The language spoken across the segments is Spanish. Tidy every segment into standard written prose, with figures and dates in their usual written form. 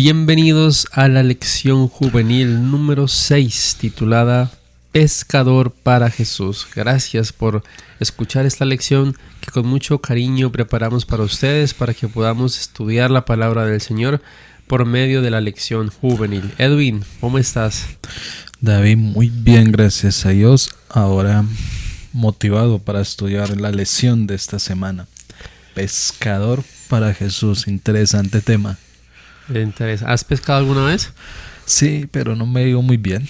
Bienvenidos a la lección juvenil número 6 titulada Pescador para Jesús. Gracias por escuchar esta lección que con mucho cariño preparamos para ustedes para que podamos estudiar la palabra del Señor por medio de la lección juvenil. Edwin, ¿cómo estás? David, muy bien, gracias a Dios. Ahora motivado para estudiar la lección de esta semana. Pescador para Jesús, interesante tema. ¿Has pescado alguna vez? Sí, pero no me digo muy bien.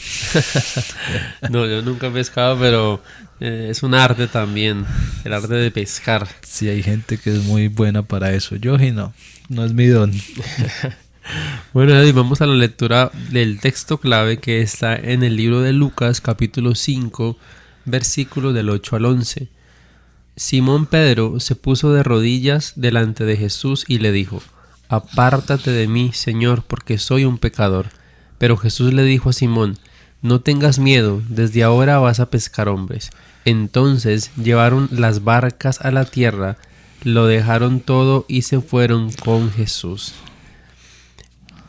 No, yo nunca he pescado, pero es un arte también, el arte de pescar. Sí, hay gente que es muy buena para eso. Yo sí no es mi don. Bueno, Eddie, vamos a la lectura del texto clave que está en el libro de Lucas, capítulo 5, versículos del 8 al 11. Simón Pedro se puso de rodillas delante de Jesús y le dijo: «Apártate de mí, Señor, porque soy un pecador». Pero Jesús le dijo a Simón: «No tengas miedo, desde ahora vas a pescar hombres». Entonces llevaron las barcas a la tierra, lo dejaron todo y se fueron con Jesús.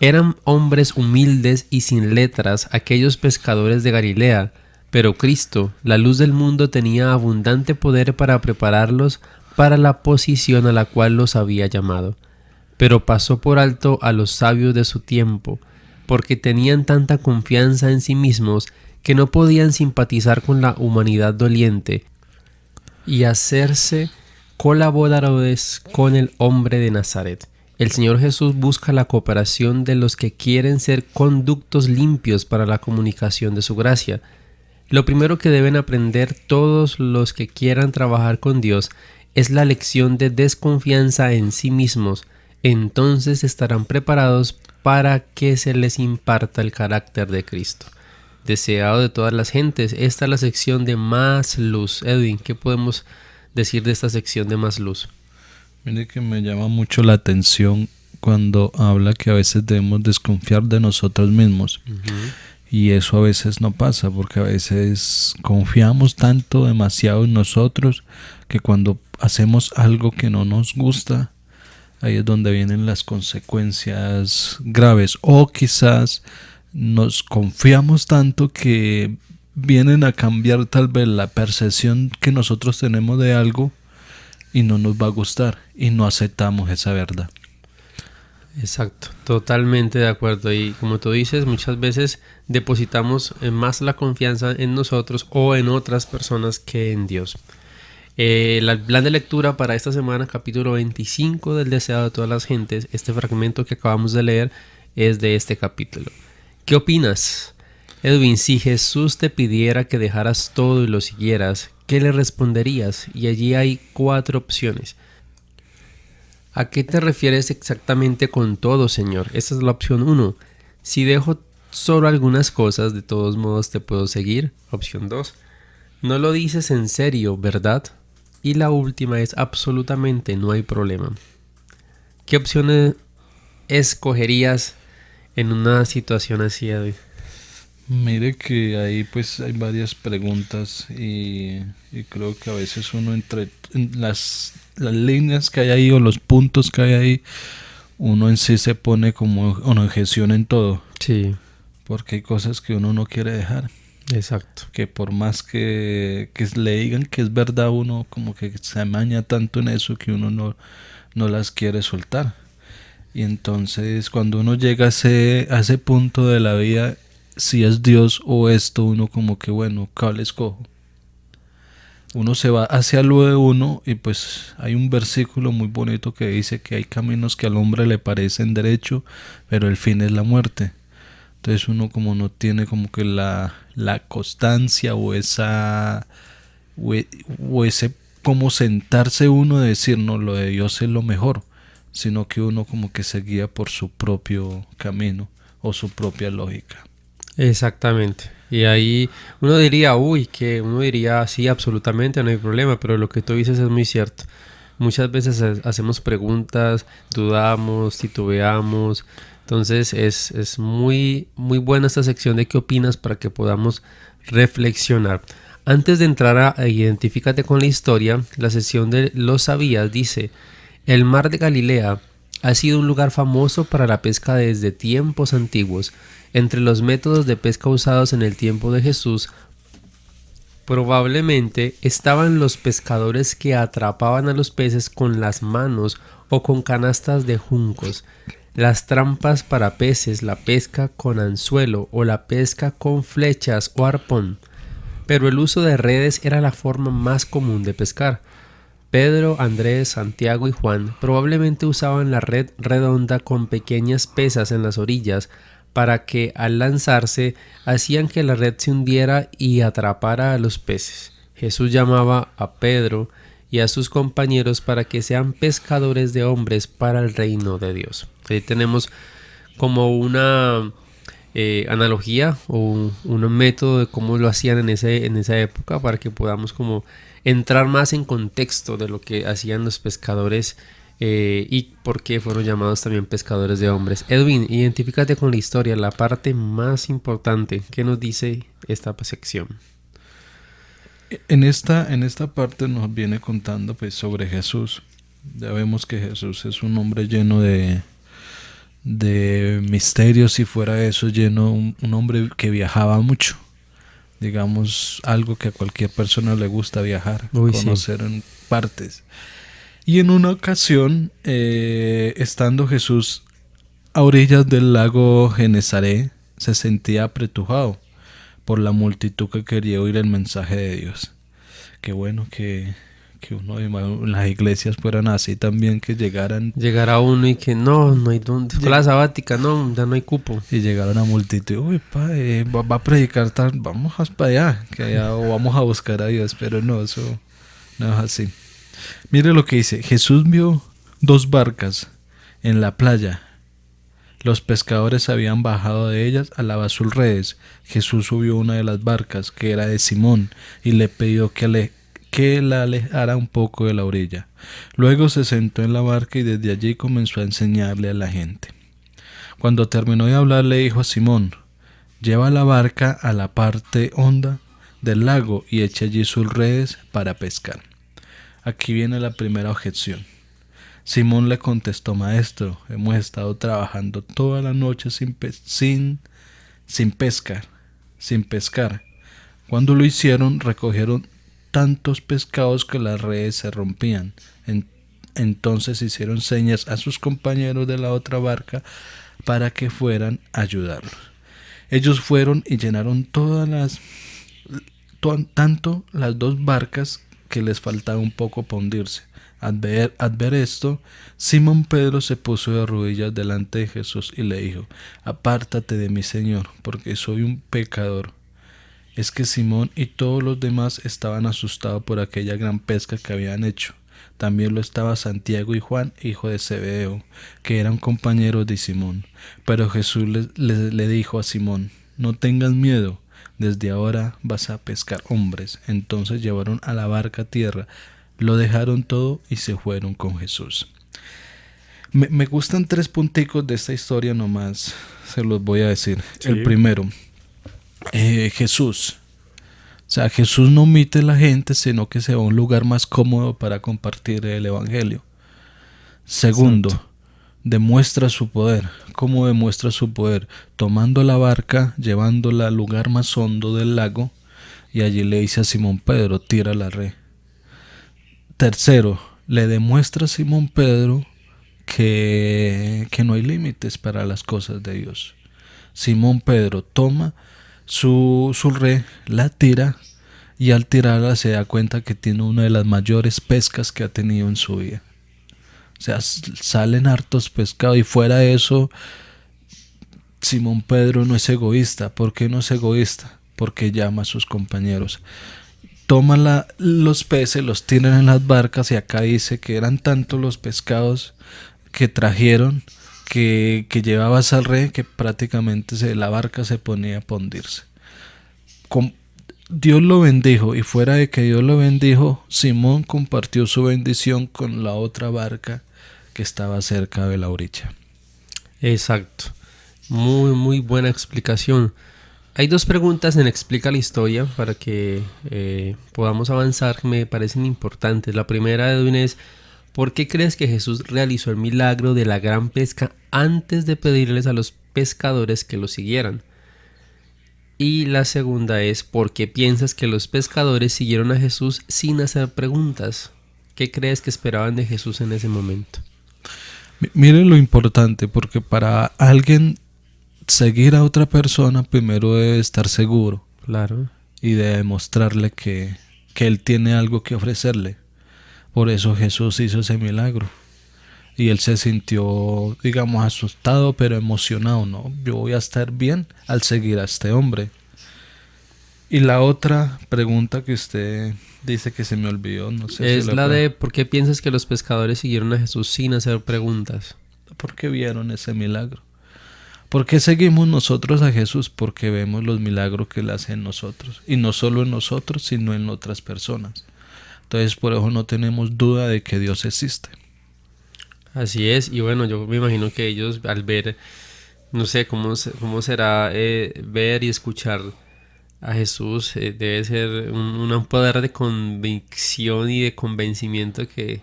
Eran hombres humildes y sin letras aquellos pescadores de Galilea, pero Cristo, la luz del mundo, tenía abundante poder para prepararlos para la posición a la cual los había llamado. Pero pasó por alto a los sabios de su tiempo, porque tenían tanta confianza en sí mismos que no podían simpatizar con la humanidad doliente y hacerse colaboradores con el hombre de Nazaret. El Señor Jesús busca la cooperación de los que quieren ser conductos limpios para la comunicación de su gracia. Lo primero que deben aprender todos los que quieran trabajar con Dios es la lección de desconfianza en sí mismos. Entonces estarán preparados para que se les imparta el carácter de Cristo. Deseado de todas las gentes, esta es la sección de Más Luz. Edwin, ¿qué podemos decir de esta sección de Más Luz? Mire que me llama mucho la atención cuando habla que a veces debemos desconfiar de nosotros mismos. Y eso a veces no pasa, porque a veces confiamos tanto, demasiado en nosotros, que cuando hacemos algo que no nos gusta, ahí es donde vienen las consecuencias graves. O quizás nos confiamos tanto que vienen a cambiar tal vez la percepción que nosotros tenemos de algo y no nos va a gustar y no aceptamos esa verdad. Exacto, totalmente de acuerdo. Y como tú dices, muchas veces depositamos más la confianza en nosotros o en otras personas que en Dios. El plan de lectura para esta semana, capítulo 25 del Deseado de todas las gentes. Este fragmento que acabamos de leer es de este capítulo. ¿Qué opinas, Edwin? Si Jesús te pidiera que dejaras todo y lo siguieras, ¿qué le responderías? Y allí hay 4 opciones. ¿A qué te refieres exactamente con todo, Señor? Esa es la opción 1. Si dejo solo algunas cosas, de todos modos te puedo seguir. Opción 2. No lo dices en serio, ¿verdad? Y la última es absolutamente no hay problema. ¿Qué opciones escogerías en una situación así, David? Mire que ahí pues hay varias preguntas y creo que a veces uno entre las líneas que hay ahí o los puntos que hay ahí, uno en sí se pone como una objeción en todo. Sí. Porque hay cosas que uno no quiere dejar. Exacto. Que por más que le digan que es verdad, uno como que se amaña tanto en eso que uno no las quiere soltar. Y entonces cuando uno llega a ese punto de la vida, si es Dios o esto, uno como que bueno, ¿cuál escojo? Uno se va hacia lo de uno y pues hay un versículo muy bonito que dice que hay caminos que al hombre le parecen derecho, pero el fin es la muerte. Entonces uno como no tiene como que la constancia o ese como sentarse uno de decir no, lo de Dios es lo mejor, sino que uno como que se guía por su propio camino o su propia lógica. Exactamente. Y ahí uno diría, sí, absolutamente, no hay problema, pero lo que tú dices es muy cierto. Muchas veces hacemos preguntas, dudamos, titubeamos. Entonces es muy, muy buena esta sección de qué opinas para que podamos reflexionar. Antes de entrar a Identifícate con la historia, la sección de Lo sabías dice: el mar de Galilea Ha sido un lugar famoso para la pesca desde tiempos antiguos. Entre los métodos de pesca usados en el tiempo de Jesús, probablemente estaban los pescadores que atrapaban a los peces con las manos o con canastas de juncos, las trampas para peces, la pesca con anzuelo o la pesca con flechas o arpón. Pero el uso de redes era la forma más común de pescar. Pedro, Andrés, Santiago y Juan probablemente usaban la red redonda con pequeñas pesas en las orillas para que al lanzarse hacían que la red se hundiera y atrapara a los peces. Jesús llamaba a Pedro y a sus compañeros para que sean pescadores de hombres para el reino de Dios. Ahí tenemos como una analogía o un método de cómo lo hacían en esa época, para que podamos como entrar más en contexto de lo que hacían los pescadores y por qué fueron llamados también pescadores de hombres. Edwin, identifícate con la historia, la parte más importante. ¿Qué nos dice esta sección? En esta parte nos viene contando pues sobre Jesús. Ya vemos que Jesús es un hombre lleno de misterios, y fuera de eso un hombre que viajaba mucho. Digamos, algo que a cualquier persona le gusta viajar, conocer en partes. Y en una ocasión, estando Jesús a orillas del lago Genesaret, se sentía apretujado por la multitud que quería oír el mensaje de Dios. Qué bueno que las iglesias fueran así también, que llegara uno y que no hay donde, la sabática, no, ya no hay cupo, y llegara una multitud. Uy, va a predicar tal, vamos para allá, o vamos a buscar a Dios. Pero no, eso no es así. Mire lo que dice: Jesús vio 2 barcas en la playa. Los pescadores habían bajado de ellas a lavar sus redes. Jesús subió una de las barcas, que era de Simón, y le pidió que la alejara un poco de la orilla. Luego se sentó en la barca y desde allí comenzó a enseñarle a la gente. Cuando terminó de hablar, le dijo a Simón: lleva la barca a la parte honda del lago y eche allí sus redes para pescar. Aquí viene la primera objeción. Simón le contestó: maestro, hemos estado trabajando toda la noche sin pescar. Cuando lo hicieron, recogieron tantos pescados que las redes se rompían. Entonces hicieron señas a sus compañeros de la otra barca para que fueran a ayudarlos. Ellos fueron y llenaron tanto las 2 barcas que les faltaba un poco para hundirse. Al ver esto, Simón Pedro se puso de rodillas delante de Jesús y le dijo: apártate de mí, Señor, porque soy un pecador. Es que Simón y todos los demás estaban asustados por aquella gran pesca que habían hecho. También lo estaba Santiago y Juan, hijo de Zebedeo, que eran compañeros de Simón. Pero Jesús le dijo a Simón: no tengas miedo, desde ahora vas a pescar hombres. Entonces llevaron a la barca a tierra, lo dejaron todo y se fueron con Jesús. Me gustan 3 punticos de esta historia nomás, se los voy a decir. Sí. El primero, Jesús. O sea, Jesús no omite a la gente, sino que se va a un lugar más cómodo para compartir el evangelio. Segundo, demuestra su poder. ¿Cómo demuestra su poder? Tomando la barca, llevándola al lugar más hondo del lago, y allí le dice a Simón Pedro: tira la red. Tercero, le demuestra a Simón Pedro que no hay límites para las cosas de Dios. Simón Pedro toma su red, la tira, y al tirarla se da cuenta que tiene una de las mayores pescas que ha tenido en su vida. O sea, salen hartos pescados, y fuera de eso, Simón Pedro no es egoísta. ¿Por qué no es egoísta? Porque llama a sus compañeros. Toma los peces, los tiran en las barcas, y acá dice que eran tantos los pescados que trajeron que llevaba esa red que prácticamente la barca se ponía a hundirse. Dios lo bendijo, y fuera de que Dios lo bendijo, Simón compartió su bendición con la otra barca que estaba cerca de la orilla. Exacto. Muy, muy buena explicación. Hay 2 preguntas en Explica la Historia para que podamos avanzar, que me parecen importantes. La primera, Edwin, es: ¿Por qué crees que Jesús realizó el milagro de la gran pesca antes de pedirles a los pescadores que lo siguieran? Y la segunda es, ¿por qué piensas que los pescadores siguieron a Jesús sin hacer preguntas? ¿Qué crees que esperaban de Jesús en ese momento? Miren lo importante, porque para alguien seguir a otra persona primero debe estar seguro. Claro. Y de demostrarle que él tiene algo que ofrecerle. Por eso Jesús hizo ese milagro. Y él se sintió, digamos, asustado, pero emocionado, ¿no? Yo voy a estar bien al seguir a este hombre. Y la otra pregunta que usted dice que se me olvidó, no sé es si la de ¿por qué piensas que los pescadores siguieron a Jesús sin hacer preguntas? Porque vieron ese milagro. ¿Por qué seguimos nosotros a Jesús? Porque vemos los milagros que Él hace en nosotros. Y no solo en nosotros, sino en otras personas. Entonces, por eso no tenemos duda de que Dios existe. Así es. Y bueno, yo me imagino que ellos al ver, no sé cómo será ver y escuchar a Jesús, debe ser un poder de convicción y de convencimiento que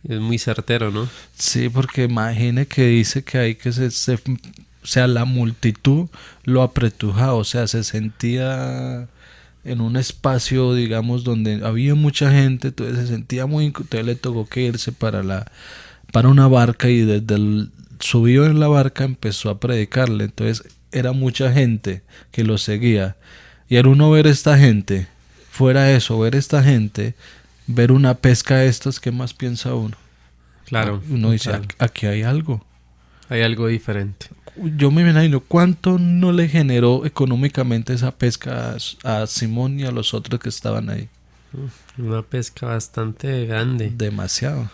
es muy certero, ¿no? Sí, porque imagine que dice que hay que o sea, la multitud lo apretujaba, o sea, se sentía en un espacio, digamos, donde había mucha gente, entonces se sentía entonces le tocó que irse para una barca y subió en la barca empezó a predicarle, entonces era mucha gente que lo seguía, y era uno ver esta gente, fuera eso, ver esta gente, ver una pesca de estas, ¿qué más piensa uno? Claro. Uno dice, aquí hay algo. Hay algo diferente. Yo me imagino, ¿cuánto no le generó económicamente esa pesca a Simón y a los otros que estaban ahí? Una pesca bastante grande. Demasiado.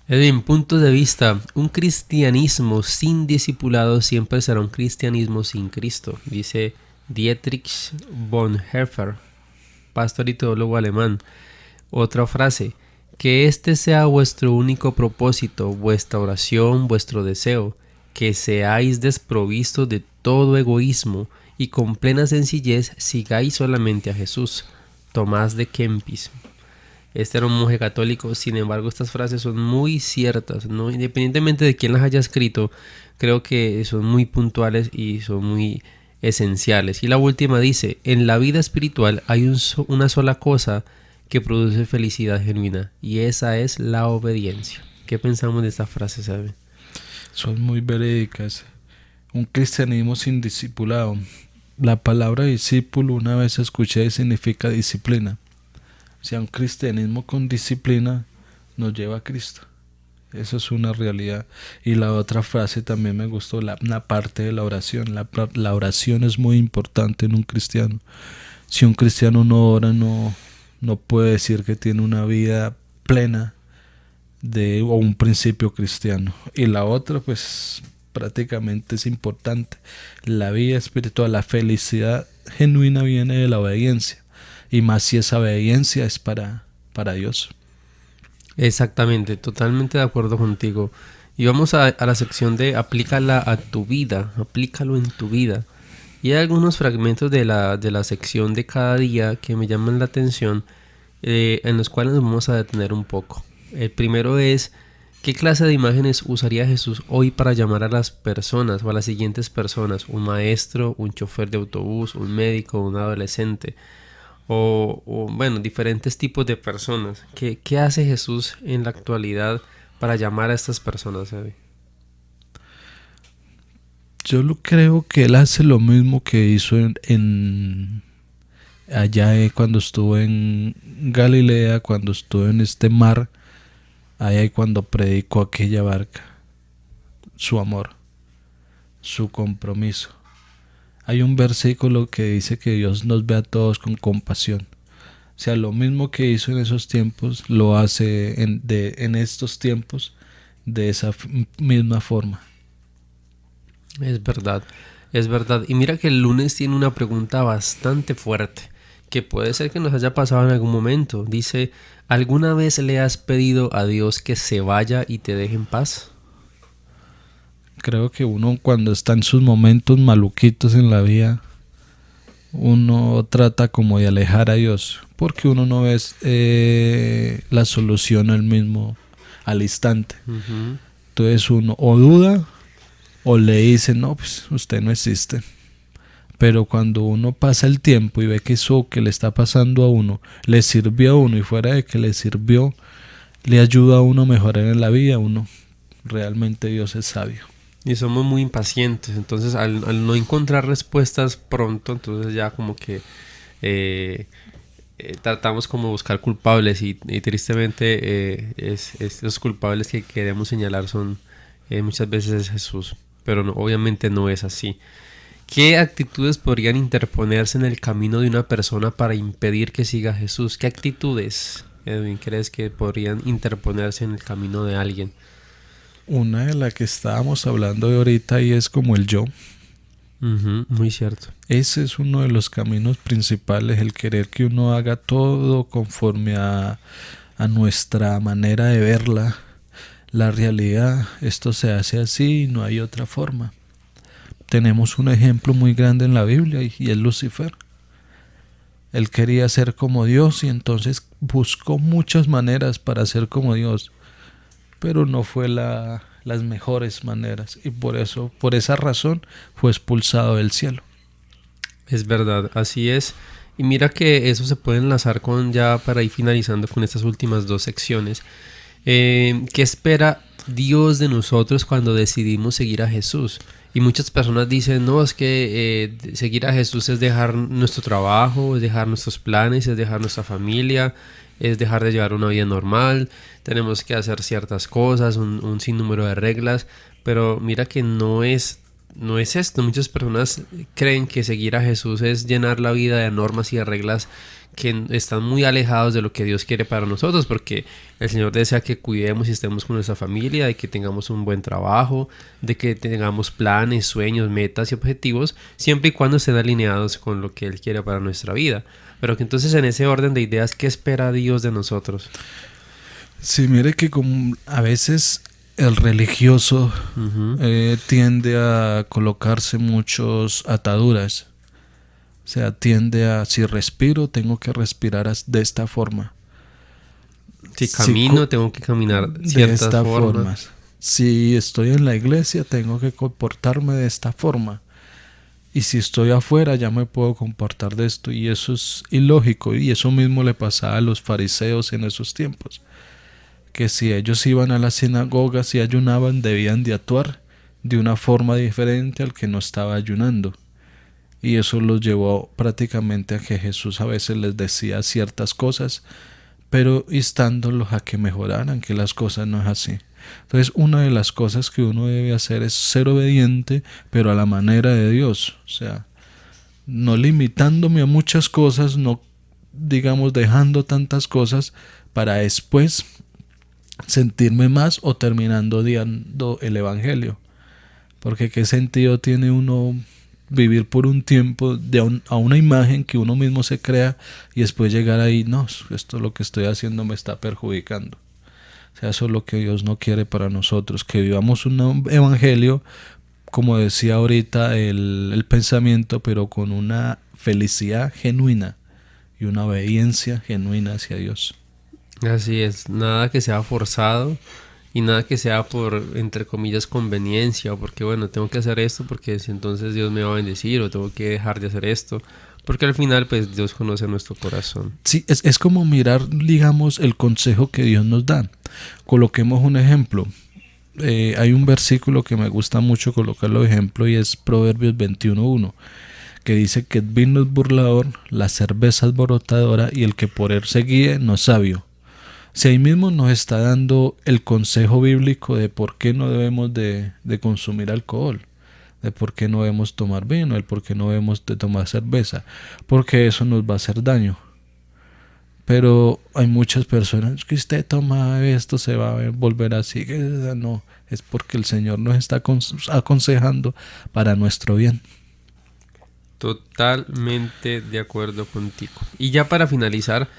Edwin, puntos de vista. Un cristianismo sin discipulado siempre será un cristianismo sin Cristo, dice Dietrich Bonhoeffer, pastor y teólogo alemán. Otra frase. Que este sea vuestro único propósito, vuestra oración, vuestro deseo, que seáis desprovistos de todo egoísmo y con plena sencillez sigáis solamente a Jesús. Tomás de Kempis. Este era un monje católico, sin embargo estas frases son muy ciertas, ¿no? Independientemente de quién las haya escrito, creo que son muy puntuales y son muy esenciales. Y la última dice, en la vida espiritual hay una sola cosa que produce felicidad genuina, y esa es la obediencia. ¿Qué pensamos de esta frase, sabe? Son muy verídicas. Un cristianismo sin discipulado. La palabra discípulo una vez escuché significa disciplina. O sea, un cristianismo con disciplina nos lleva a Cristo. Eso es una realidad. Y la otra frase también me gustó, una parte de la oración. La oración es muy importante en un cristiano. Si un cristiano no ora, no puede decir que tiene una vida plena o un principio cristiano. Y la otra, pues prácticamente es importante. La vida espiritual, la felicidad genuina viene de la obediencia. Y más si esa obediencia es para Dios. Exactamente, totalmente de acuerdo contigo. Y vamos a la sección de aplícala a tu vida, aplícalo en tu vida. Y hay algunos fragmentos de la sección de cada día que me llaman la atención, en los cuales nos vamos a detener un poco. El primero es, ¿qué clase de imágenes usaría Jesús hoy para llamar a las personas o a las siguientes personas? Un maestro, un chofer de autobús, un médico, un adolescente, o bueno, diferentes tipos de personas. ¿Qué hace Jesús en la actualidad para llamar a estas personas, ¿sabe? Yo creo que él hace lo mismo que hizo allá cuando estuvo en Galilea, cuando estuvo en este mar, allá cuando predicó aquella barca, su amor, su compromiso. Hay un versículo que dice que Dios nos ve a todos con compasión. O sea, lo mismo que hizo en esos tiempos, lo hace en estos tiempos de esa misma forma. Es verdad, es verdad. Y mira que el lunes tiene una pregunta bastante fuerte, que puede ser que nos haya pasado en algún momento. Dice, ¿alguna vez le has pedido a Dios que se vaya y te deje en paz? Creo que uno cuando está en sus momentos maluquitos en la vida, uno trata como de alejar a Dios, porque uno no ve la solución al mismo al instante. Ujú. Entonces uno o duda o le dice, no, pues usted no existe. Pero cuando uno pasa el tiempo y ve que eso que le está pasando a uno le sirvió a uno, y fuera de que le sirvió, le ayuda a uno a mejorar en la vida, uno realmente Dios es sabio. Y somos muy impacientes, entonces al no encontrar respuestas pronto, entonces ya como que tratamos como buscar culpables y tristemente los culpables que queremos señalar son muchas veces es Jesús, pero no, obviamente no es así. ¿Qué actitudes podrían interponerse en el camino de una persona para impedir que siga a Jesús? ¿Qué actitudes, Edwin, crees que podrían interponerse en el camino de alguien? Una de la que estábamos hablando de ahorita y es como el yo. Ujú, muy cierto. Ese es uno de los caminos principales, el querer que uno haga todo conforme a nuestra manera de verla, la realidad. Esto se hace así y no hay otra forma. Tenemos un ejemplo muy grande en la Biblia y es Lucifer. Él quería ser como Dios y entonces buscó muchas maneras para ser como Dios, pero no fue las mejores maneras y por esa razón fue expulsado del cielo. Es verdad, así es. Y mira que eso se puede enlazar con ya para ir finalizando con estas últimas dos secciones. ¿Qué espera Dios de nosotros cuando decidimos seguir a Jesús? Y muchas personas dicen, no, es que seguir a Jesús es dejar nuestro trabajo, es dejar nuestros planes, es dejar nuestra familia, es dejar de llevar una vida normal, tenemos que hacer ciertas cosas, un sinnúmero de reglas, pero mira que no es esto. Muchas personas creen que seguir a Jesús es llenar la vida de normas y de reglas que están muy alejados de lo que Dios quiere para nosotros, porque el Señor desea que cuidemos y estemos con nuestra familia, de que tengamos un buen trabajo, de que tengamos planes, sueños, metas y objetivos, siempre y cuando estén alineados con lo que Él quiere para nuestra vida. Pero que entonces en ese orden de ideas, ¿qué espera Dios de nosotros? Sí, mire que como a veces el religioso tiende a colocarse muchas ataduras. O sea, tiende a, si respiro, tengo que respirar de esta forma. Si camino, tengo que caminar de ciertas esta formas. forma. Si estoy en la iglesia, tengo que comportarme de esta forma. Y si estoy afuera, ya me puedo comportar de esto. Y eso es ilógico. Y eso mismo le pasaba a los fariseos en esos tiempos. Que si ellos iban a las sinagogas y ayunaban, debían de actuar de una forma diferente al que no estaba ayunando. Y eso los llevó prácticamente a que Jesús a veces les decía ciertas cosas, pero instándolos a que mejoraran, que las cosas no es así. Entonces, una de las cosas que uno debe hacer es ser obediente, pero a la manera de Dios. O sea, no limitándome a muchas cosas, no, digamos, dejando tantas cosas para después sentirme más o terminando odiando el evangelio. Porque qué sentido tiene uno vivir por un tiempo a una imagen que uno mismo se crea y después llegar ahí, no, esto lo que estoy haciendo me está perjudicando. O sea, eso es lo que Dios no quiere para nosotros, que vivamos un evangelio, como decía ahorita el pensamiento, pero con una felicidad genuina y una obediencia genuina hacia Dios. Así es, nada que sea forzado y nada que sea por, entre comillas, conveniencia, o porque, bueno, tengo que hacer esto porque entonces Dios me va a bendecir, o tengo que dejar de hacer esto, porque al final, pues, Dios conoce nuestro corazón. Sí, es como mirar, digamos, el consejo que Dios nos da. Coloquemos un ejemplo. Hay un versículo que me gusta mucho colocarlo de ejemplo y es Proverbios 21:1, que dice que el vino es burlador, la cerveza es borotadora y el que por él se guíe no es sabio. Si ahí mismo nos está dando el consejo bíblico de por qué no debemos de consumir alcohol, de por qué no debemos tomar vino, el por qué no debemos de tomar cerveza, porque eso nos va a hacer daño. Pero hay muchas personas que usted toma esto, se va a volver así. No, es porque el Señor nos está aconsejando para nuestro bien. Totalmente de acuerdo contigo. Y ya para finalizar,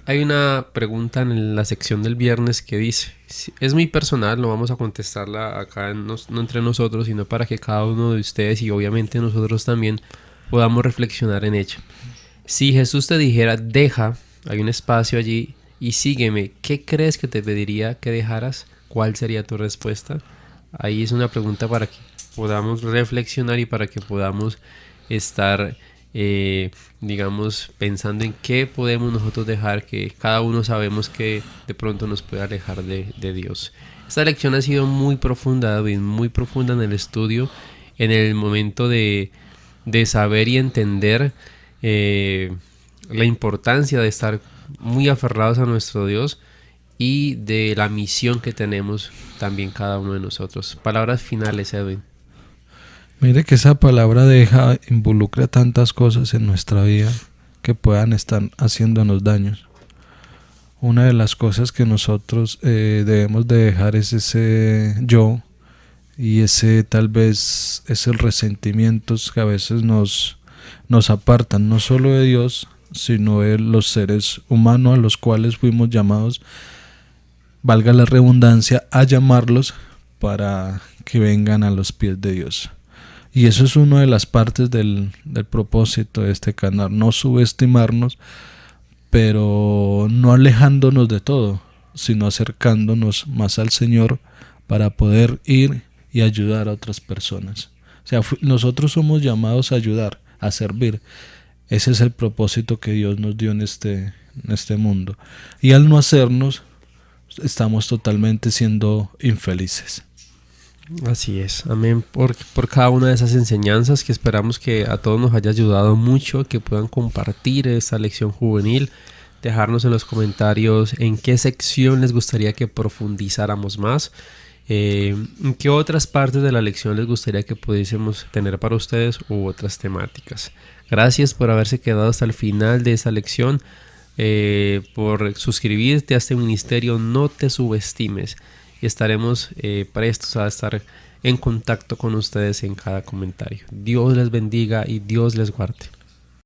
hay una pregunta en la sección del viernes que dice, es muy personal, no vamos a contestarla acá no entre nosotros, sino para que cada uno de ustedes y obviamente nosotros también podamos reflexionar en ella. Si Jesús te dijera, deja, hay un espacio allí y sígueme, ¿qué crees que te pediría que dejaras? ¿Cuál sería tu respuesta? Ahí es una pregunta para que podamos reflexionar y para que podamos estar, digamos, pensando en qué podemos nosotros dejar, que cada uno sabemos que de pronto nos puede alejar de Dios. Esta lección ha sido muy profunda, David, muy profunda en el estudio, en el momento de saber y entender la importancia de estar muy aferrados a nuestro Dios y de la misión que tenemos también cada uno de nosotros. Palabras finales, Edwin. Mire que esa palabra deja involucra tantas cosas en nuestra vida que puedan estar haciéndonos daños. Una de las cosas que nosotros debemos de dejar es ese yo y ese tal vez esos resentimientos que a veces nos apartan no solo de Dios, sino de los seres humanos a los cuales fuimos llamados, valga la redundancia, a llamarlos para que vengan a los pies de Dios. Y eso es una de las partes del propósito de este canal, no subestimarnos, pero no alejándonos de todo, sino acercándonos más al Señor para poder ir y ayudar a otras personas. O sea, nosotros somos llamados a ayudar, a servir. Ese es el propósito que Dios nos dio en este mundo. Y al no hacernos, estamos totalmente siendo infelices. Así es, amén por cada una de esas enseñanzas que esperamos que a todos nos haya ayudado mucho, que puedan compartir esta lección juvenil, dejarnos en los comentarios en qué sección les gustaría que profundizáramos más, en qué otras partes de la lección les gustaría que pudiésemos tener para ustedes u otras temáticas. Gracias por haberse quedado hasta el final de esta lección, por suscribirte a este ministerio, no te subestimes. Y estaremos prestos a estar en contacto con ustedes en cada comentario. Dios les bendiga y Dios les guarde.